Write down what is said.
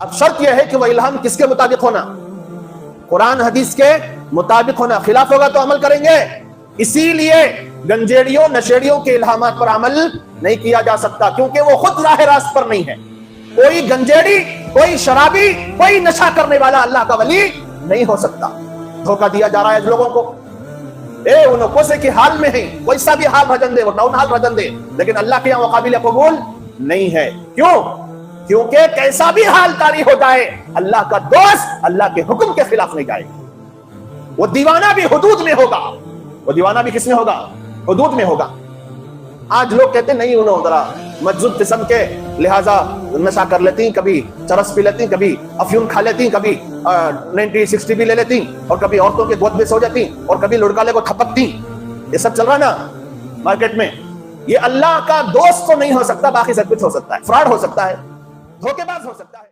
अब शर्त यह है कि वह इल्हाम किसके मुताबिक होना, कुरान हदीस के मुताबिक होना। खिलाफ होगा तो अमल करेंगे। इसीलिए गंजेड़ियों नशेड़ियों के इल्हामात पर अमल नहीं किया जा सकता, क्योंकि वो खुद राह रास्त पर नहीं है। कोई गंजेड़ी, कोई शराबी, कोई नशा करने वाला अल्लाह का वली नहीं हो सकता। धोखा दिया जा रहा है लोगों को। उनको से कि हाल में है, वैसा भी हाल भजन दे, वो हाल भजन दे, लेकिन अल्लाह के यहाँ वो काबिल कबूल नहीं है। क्यों? क्योंकि कैसा भी हाल तारी हो जाए, अल्लाह का दोस्त अल्लाह के हुक्म के खिलाफ नहीं जाएगा। वो दीवाना भी हुदूद में होगा। वो दीवाना भी किसमें होगा? हुदूद में होगा। आज लोग कहते नहीं, उन्होंने जरा मजबूत किस्म के लिहाजा नशा कर लेती, कभी चरस पी लेती, कभी अफयूम खा लेती, कभी 90-60 भी ले लेती, और कभी औरतों के गोद में सो जाती, और कभी लुड़काले को थपकती। ये सब चल रहा है ना मार्केट में। ये अल्लाह का दोस्त तो नहीं हो सकता, बाकी सब कुछ हो सकता है। फ्रॉड हो सकता है, धोखेबाज हो सकता है।